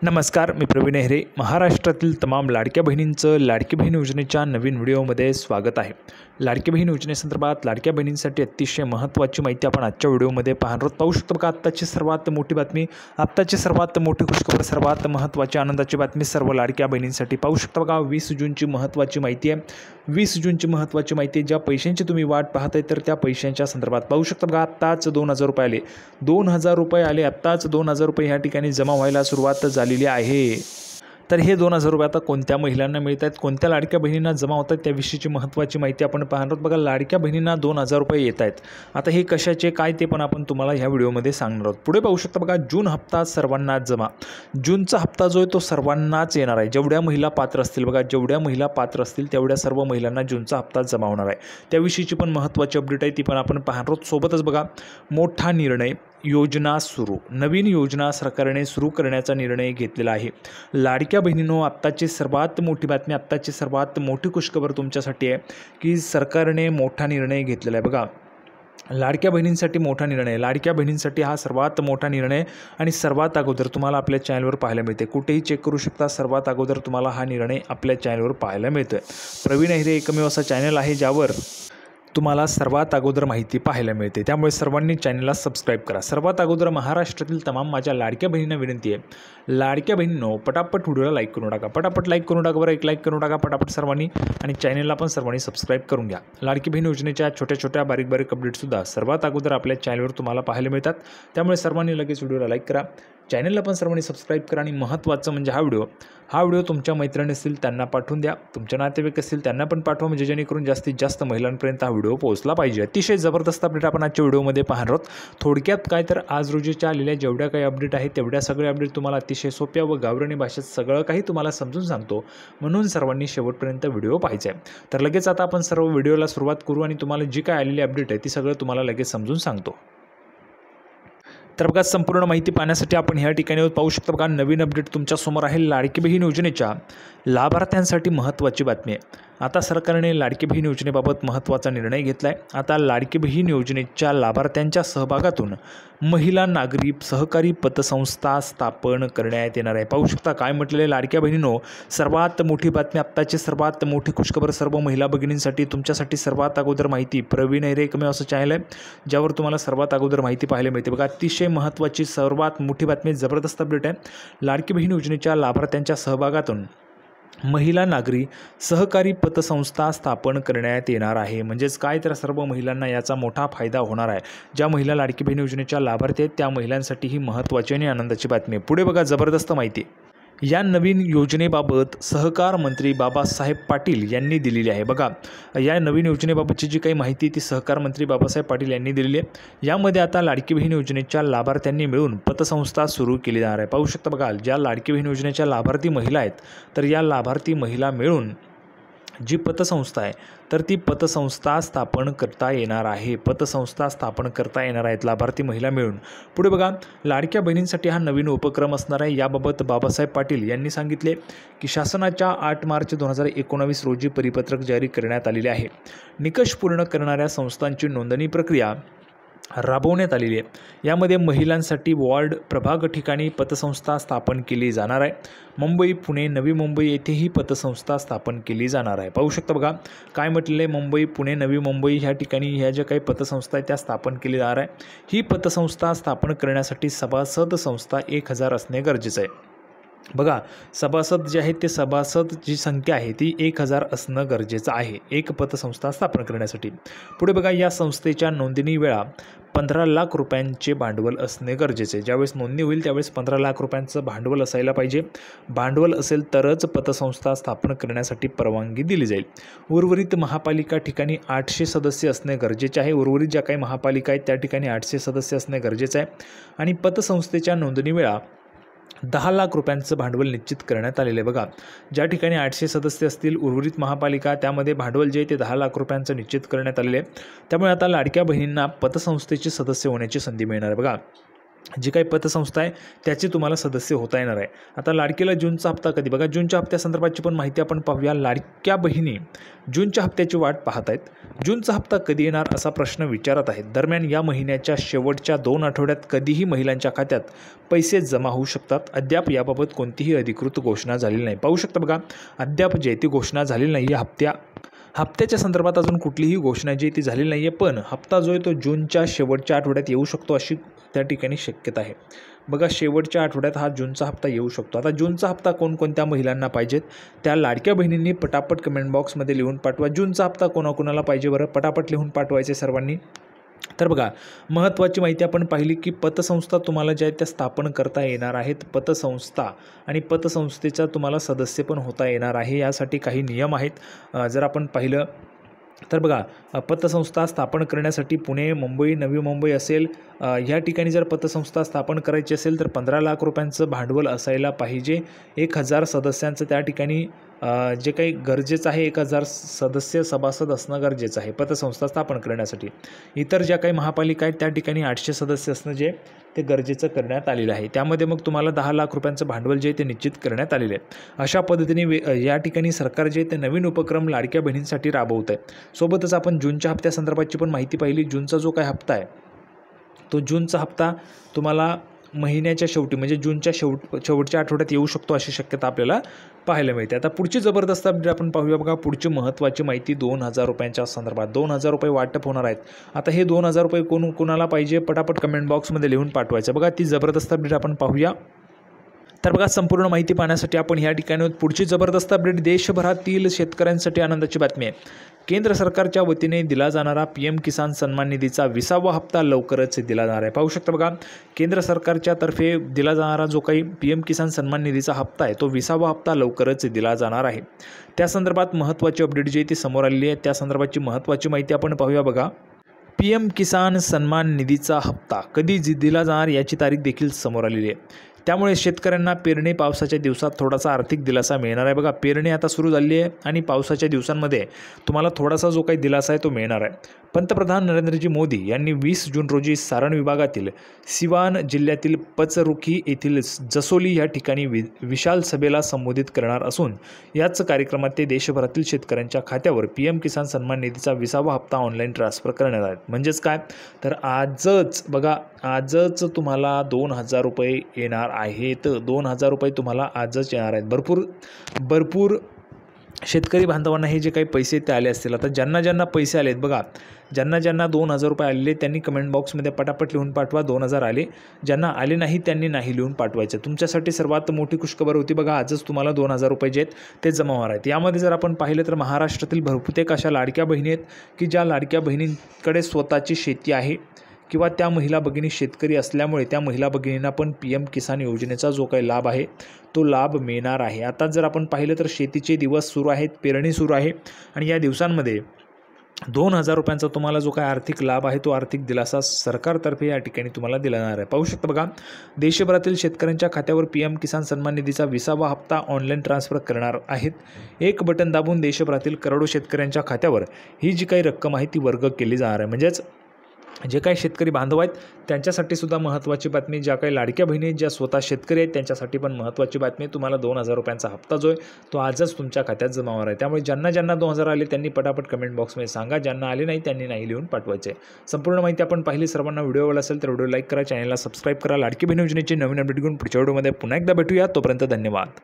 नमस्कार, मी प्रवीण हेरे. महाराष्ट्रातील तमाम लाडक्या बहिणींचं लाडकी बहीण योजनेच्या नवीन व्हिडिओमध्ये स्वागत आहे. लाडकी बहीण योजनेसंदर्भात लाडक्या बहिणींसाठी अतिशय महत्त्वाची माहिती आपण आजच्या व्हिडिओमध्ये पाहू शकतो. बघा, आत्ताची सर्वात मोठी बातमी, आत्ताची सर्वात मोठी खुशखबर, सर्वात महत्त्वाची आनंदाची बातमी सर्व लाडक्या बहिणींसाठी पाहू शकता. बघा, 20 जूनची महत्त्वाची माहिती आहे. 20 जूनची महत्त्वाची माहिती आहे. ज्या पैशांची तुम्ही वाट पाहताय तर त्या पैशांच्या संदर्भात पाहू शकता. बघा, आत्ताच 2000 रुपये आले. 2000 रुपये आले. आत्ताच 2000 रुपये ह्या ठिकाणी जमा व्हायला सुरुवात झालेली आहे. तर हे 2000 रुपये आता कोणत्या महिलांना मिळत आहेत, कोणत्या लाडक्या बहिणींना जमा होतात त्याविषयीची महत्त्वाची माहिती आपण पाहणार आहोत. बघा, लाडक्या बहिणींना 2000 रुपये येत आहेत. आता हे कशाचे काय ते पण आपण तुम्हाला ह्या व्हिडिओमध्ये सांगणार आहोत. पुढे पाहू शकता. बघा, जून हप्ता सर्वांनाच जमा. जूनचा हप्ता जो आहे तो सर्वांनाच येणार आहे. जेवढ्या महिला पात्र असतील, बघा, जेवढ्या महिला पात्र असतील तेवढ्या सर्व महिलांना जूनचा हप्ता जमा होणार आहे. त्याविषयीची पण महत्त्वाची अपडेट आहे, ती पण आपण पाहणार आहोत. सोबतच बघा, मोठा निर्णय, योजना सुरू, नवीन योजना सरकारने सुरू करण्याचा निर्णय घेतलेला आहे. लाडक्या बहिणींनो, आत्ताची सर्वात मोठी बातमी, आत्ताची सर्वात मोठी खुशखबर तुमच्यासाठी आहे की सरकारने मोठा निर्णय घेतलेला आहे. बघा, लाडक्या बहिणींसाठी मोठा निर्णय, लाडक्या बहिणींसाठी हा सर्वात मोठा निर्णय आणि सर्वात अगोदर तुम्हाला आपल्या चॅनलवर पाहायला मिळते. कुठेही चेक करू शकता, सर्वात अगोदर तुम्हाला हा निर्णय आपल्या चॅनलवर पाहायला मिळतो आहे. प्रवीण हेरे एकमेव असा चॅनल आहे ज्यावर तुम्हाला सर्वात अगोदर माहिती पाहायला मिळते. त्यामुळे सर्वांनी चॅनलला सबस्क्राईब करा. सर्वात अगोदर महाराष्ट्रातील तमाम माझ्या लाडक्या बहिणींना विनंती आहे, लाडक्या बहिणींनो, पटापट व्हिडिओला लाईक करून टाका. पटापट लाईक करून टाका. बरं, एक लाईक करून टाका पटापट सर्वांनी, आणि चॅनलला पण सर्वांनी सबस्क्राईब करून घ्या. लाडकी बहीण योजनेच्या छोट्या छोट्या बारीक बारीक अपडेटसुद्धा सर्वात अगोदर आपल्या चॅनलवर तुम्हाला पाहायला मिळतात. त्यामुळे सर्वांनी लगेच व्हिडिओला लाईक करा, चॅनलला पण सर्वांनी सबस्क्राईब करा. आणि महत्त्वाचं म्हणजे हा व्हिडिओ तुमच्या मैत्रिणी असतील त्यांना पाठवून द्या, तुमच्या नातेवाईक असतील त्यांना पण पाठवा, म्हणजे जेणेकरून जास्तीत जास्त महिलांपर्यंत हा व्हिडिओ पोहोचला पाहिजे. अतिशय जबरदस्त अपडेट आपण आजच्या व्हिडिओमध्ये पाहणार आहोत. थोडक्यात काय तर आज रोजीच्या आलेल्या जेवढ्या काही अपडेट आहेत तेवढ्या सगळ्या अपडेट तुम्हाला अतिशय सोप्या व गावरानी भाषेत सगळं काही तुम्हाला समजून सांगतो, म्हणून सर्वांनी शेवटपर्यंत व्हिडिओ पाहायचा आहे. तर लगेच आता आपण सर्व व्हिडिओला सुरुवात करू आणि तुम्हाला जी काय आलेली अपडेट आहे ती सगळं तुम्हाला लगेच समजून सांगतो. तर बघा, संपूर्ण माहिती पाहण्यासाठी आपण ह्या ठिकाणी पाहू शकता. बघा, नवीन अपडेट तुमच्यासमोर आहे. लाडकी बहीण योजनेच्या लाभार्थ्यांसाठी महत्त्वाची बातमी आहे. आता सरकारने लाडकी बहीण योजनेबाबत महत्त्वाचा निर्णय घेतला आहे. आता लाडकी बहीण योजनेच्या लाभार्थ्यांच्या सहभागातून महिला नागरी सहकारी पतसंस्था स्थापन करण्यात येणार आहे. पाहू शकता काय म्हटलेले लाडक्या बहिणींनो, सर्वात मोठी बातमी, आत्ताची सर्वात मोठी खुशखबर सर्व महिला भगिनींसाठी, तुमच्यासाठी सर्वात अगोदर माहिती. प्रवीण हेरे एकमेव असं चॅनल आहे ज्यावर तुम्हाला सर्वात अगोदर माहिती पाहायला मिळते. बघा, अतिशय महत्त्वाची सर्वात मोठी बातमी, जबरदस्त अपडेट आहे. लाडकी बहीण योजनेच्या लाभार्थ्यांच्या सहभागातून महिला नागरी सहकारी पतसंस्था स्थापन करण्यात येणार आहे. म्हणजेच काय तर सर्व महिलांना याचा मोठा फायदा होणार आहे. ज्या महिला लाडकी बहीण योजनेच्या लाभार्थी आहेत त्या महिलांसाठी ही महत्त्वाची आणि आनंदाची बातमी आहे. पुढे बघा, जबरदस्त माहिती. या नवीन योजनेबाबत सहकार मंत्री बाबासाहेब पाटील यांनी दिलेली आहे. बघा, या नवीन योजनेबाबतची जी काही माहिती ती सहकार मंत्री बाबासाहेब पाटील यांनी दिलेली आहे. यामध्ये आता लाडकी बहीण योजनेच्या लाभार्थ्यांनी मिळून पतसंस्था सुरू केली जाणार आहे. पाहू शकता. बघा, ज्या लाडकी बहीण योजनेच्या लाभार्थी महिला आहेत तर या लाभार्थी महिला मिळून जी पतसंस्था आहे तर ती पतसंस्था स्थापन करता येणार आहे. पतसंस्था स्थापन करता येणार आहेत लाभार्थी महिला मिळून. पुढे बघा, लाडक्या बहिणींसाठी हा नवीन उपक्रम असणार आहे. याबाबत बाबासाहेब पाटील यांनी सांगितले की शासनाच्या 8 मार्च 2019 रोजी परिपत्रक जारी करण्यात आलेले आहे. निकष पूर्ण करणाऱ्या संस्थांची नोंदणी प्रक्रिया राबवण्यात आलेली आहे. यामध्ये महिलांसाठी वॉर्ड प्रभाग ठिकाणी पतसंस्था स्थापन केली जाणार आहे. मुंबई, पुणे, नवी मुंबई येथेही पतसंस्था स्थापन केली जाणार आहे. पाहू शकता. बघा, काय म्हटलेलं आहे, मुंबई, पुणे, नवी मुंबई ह्या ठिकाणी ह्या ज्या काही पतसंस्था आहेत त्या स्थापन केली जाणार आहे. ही पतसंस्था स्थापन करण्यासाठी सभासद संस्था 1000 असणे गरजेचं आहे. बघा, सभासद जे आहेत ते सभासद जी संख्या आहे ती 1000 असणं गरजेचं आहे एक पतसंस्था स्थापन करण्यासाठी. पुढे बघा, या संस्थेच्या नोंदणी वेळा 15 लाख रुपयांचे भांडवल असणे गरजेचे आहे. ज्यावेळेस नोंदणी होईल त्यावेळेस 15 लाख रुपयांचं भांडवल असायला पाहिजे. भांडवल असेल तरच पतसंस्था स्थापन करण्यासाठी परवानगी दिली जाईल. उर्वरित महापालिका ठिकाणी 800 सदस्य असणे गरजेचे आहे. उर्वरित ज्या काही महापालिका आहेत त्या ठिकाणी 800 सदस्य असणे गरजेचं आहे. आणि पतसंस्थेच्या नोंदणी वेळा 10 लाख रुपयांचं भांडवल निश्चित करण्यात आलेलं आहे. बघा, ज्या ठिकाणी 800 सदस्य असतील उर्वरित महापालिका त्यामध्ये भांडवल जे आहे ते 10 लाख रुपयांचं निश्चित करण्यात आलेलं आहे. त्यामुळे आता लाडक्या बहिणींना पतसंस्थेचे सदस्य होण्याची संधी मिळणार आहे. बघा, जी काही पतसंस्था आहे त्याची तुम्हाला सदस्य होता येणार आहे. आता लाडकीला जूनचा हप्ता कधी बघा, जूनच्या हप्त्यासंदर्भातची पण माहिती आपण पाहूया. लाडक्या बहिणी जूनच्या हप्त्याची वाट पाहत आहेत. जूनचा हप्ता कधी येणार असा प्रश्न विचारत आहेत. दरम्यान या महिन्याच्या शेवटच्या 2 आठवड्यात कधीही महिलांच्या खात्यात पैसे जमा होऊ शकतात. अद्याप याबाबत कोणतीही अधिकृत घोषणा झालेली नाही. पाहू शकता बघा, अद्याप जे ती घोषणा झालेली नाही आहे. हप्त्याच्या संदर्भात अजून कुठलीही घोषणा जी ती झालेली नाही आहे, पण हप्ता जो आहे तो जूनच्या शेवटच्या आठवड्यात येऊ शकतो अशी त्या ठिकाणी शक्यता आहे. बघा, शेवटच्या आठवड्यात हा जूनचा हप्ता येऊ शकतो. आता जूनचा हप्ता कोणकोणत्या महिलांना पाहिजेत त्या लाडक्या बहिणींनी पटापट कमेंट बॉक्समध्ये लिहून पाठवा. जूनचा हप्ता कोणाकोणाला पाहिजे बरं, पटापट लिहून पाठवायचे सर्वांनी. तर बघा, महत्त्वाची माहिती आपण पाहिली की पतसंस्था तुम्हाला ज्या आहेत त्या स्थापन करता येणार आहेत. पतसंस्था आणि पतसंस्थेचा तुम्हाला सदस्य पण होता येणार आहे. यासाठी काही नियम आहेत. जर आपण पाहिलं तर बघा, पतसंस्था स्थापन करण्यासाठी पुणे, मुंबई, नवी मुंबई असेल, ह्या ठिकाणी जर पतसंस्था स्थापन करायची असेल तर 15 लाख रुपयांचं भांडवल असायला पाहिजे. 1000 सदस्यांचं त्या ठिकाणी जे काही गरजेचं आहे, 1000 सदस्य सभासद असणं गरजेचं आहे पतसंस्था स्थापन करण्यासाठी. इतर ज्या काही महापालिका आहेत त्या ठिकाणी 800 सदस्य असणं जे ते गरजेचं करण्यात आलेलं आहे. त्यामध्ये मग तुम्हाला 10 लाख रुपयांचं भांडवल जे ते निश्चित करण्यात आलेले आहे. अशा पद्धतीने या ठिकाणी सरकार जे ते नवीन उपक्रम लाडक्या बहिणींसाठी राबवत आहे. सोबतच आपण जूनच्या हप्त्यासंदर्भातची पण माहिती पाहिली. जूनचा जो काही हप्ता आहे तो जूनचा हप्ता तुम्हाला महिन्याच्या शेवटी म्हणजे जूनच्या शेवटच्या आठवड्यात येऊ शकतो अशी शक्यता आपल्याला पाहायला मिळते. आता पुढची जबरदस्त अपडेट आपण पाहूया. बघा, पुढची महत्त्वाची माहिती 2000 रुपयांच्या संदर्भात. 2000 रुपये वाटप होणार आहेत. आता हे 2000 रुपये कोणाला पाहिजे पटापट कमेंट बॉक्समध्ये लिहून पाठवायचं. बघा, ती जबरदस्त अपडेट आपण पाहूया. तर बघा, संपूर्ण माहिती पाहण्यासाठी आपण या ठिकाणी पुढची जबरदस्त अपडेट. देशभरातील शेतकऱ्यांसाठी आनंदाची बातमी आहे. केंद्र सरकारच्या वतीने दिला जाणारा PM किसान सन्मान निधीचा 20वा हप्ता लवकरच दिला जाणार आहे. पाहू शकता बघा, केंद्र सरकारच्या तर्फे दिला जाणारा जो काही PM किसान सन्मान निधीचा हप्ता आहे तो 20वा हप्ता लवकरच दिला जाणार आहे. त्या संदर्भात महत्त्वाची अपडेट जी ती समोर आलेली आहे. त्या संदर्भातची महत्त्वाची माहिती आपण पाहूया. बघा, PM किसान सन्मान निधीचा हप्ता कधी दिला जाणार याची तारीख देखील समोर आलेली आहे. त्यामुळे शेतकऱ्यांना पेरणी पावसाच्या दिवसात थोडासा आर्थिक दिलासा मिळणार आहे. बघा, पेरणी आता सुरू झाली आहे आणि पावसाच्या दिवसांमध्ये तुम्हाला थोडासा जो काही दिलासा आहे तो मिळणार आहे. पंतप्रधान नरेंद्रजी मोदी यांनी 20 जून रोजी सारण विभागातील सिवान जिल्ह्यातील पचरुखी येथील जसोली या ठिकाणी विशाल सभेला संबोधित करणार असून याच कार्यक्रमात ते देशभरातील शेतकऱ्यांच्या खात्यावर PM किसान सन्मान निधीचा 20वा हप्ता ऑनलाईन ट्रान्सफर करणार आहेत. म्हणजेच काय, तर आजच तुम्हाला 2000 रुपये येणार आहेत. 2000 रुपये तुम्हाला आजच येणार आहेत. भरपूर शेतकरी बांधवांना हे जे काही पैसे ते आले असतील. आता ज्यांना पैसे आले आहेत बघा, ज्यांना 2000 रुपये आलेले त्यांनी कमेंट बॉक्समध्ये पटापट लिहून पाठवा. 2000 आले. ज्यांना आले नाही त्यांनी नाही लिहून पाठवायचं. तुमच्यासाठी सर्वात मोठी खुशखबर होती बघा, आजच तुम्हाला 2000 रुपये जे आहेत ते जमा होणार आहेत. यामध्ये जर आपण पाहिलं तर महाराष्ट्रातील बहुतेक अशा लाडक्या बहिणी आहेत की ज्या लाडक्या बहिणींकडे स्वतःची शेती आहे किंवा त्या महिला भगिनी शेतकरी असल्यामुळे त्या महिला भगिनींना पण PM किसान योजनेचा जो काही लाभ आहे तो लाभ मिळणार आहे. आता जर आपण पाहिलं तर शेतीचे दिवस सुरू आहेत, पेरणी सुरू आहे आणि या दिवसांमध्ये 2000 रुपयांचा तुम्हाला जो काही आर्थिक लाभ आहे तो आर्थिक दिलासा सरकारतर्फे या ठिकाणी तुम्हाला दिला जाणार आहे. पाहू शकता बघा, देशभरातील शेतकऱ्यांच्या खात्यावर PM किसान सन्मान निधीचा 20वा हप्ता ऑनलाईन ट्रान्सफर करणार आहेत. एक बटन दाबून देशभरातील करोडो शेतकऱ्यांच्या खात्यावर ही जी काही रक्कम आहे ती वर्ग केली जाणार आहे. म्हणजेच जे काही शेतकरी बांधव आहेत त्यांच्यासाठी सुद्धा महत्त्वाची बातमी. ज्या काही लाडक्या बहिणी ज्या स्वतः शेतकरी आहेत त्यांच्यासाठी पण महत्त्वाची बातमी. तुम्हाला 2000 रुपयांचा हप्ता जो आहे तो आजच तुमच्या खात्यात जमा होणार आहे. त्यामुळे ज्यांना 2000 आले त्यांनी पटापट कमेंट बॉक्समध्ये सांगा. ज्यांना आले नाही त्यांनी नाही लिहून पाठवायचे. संपूर्ण माहिती आपण पाहिली. सर्वांना व्हिडिओ आवडला असेल तर व्हिडिओ लाईक करा, चॅनलला सबस्क्राईब करा. लाडकी बहीण योजनेची नवीन अपडेट घेऊन पुढच्या व्हिडिओमध्ये पुन्हा एकदा भेटूया. तोपर्यंत धन्यवाद.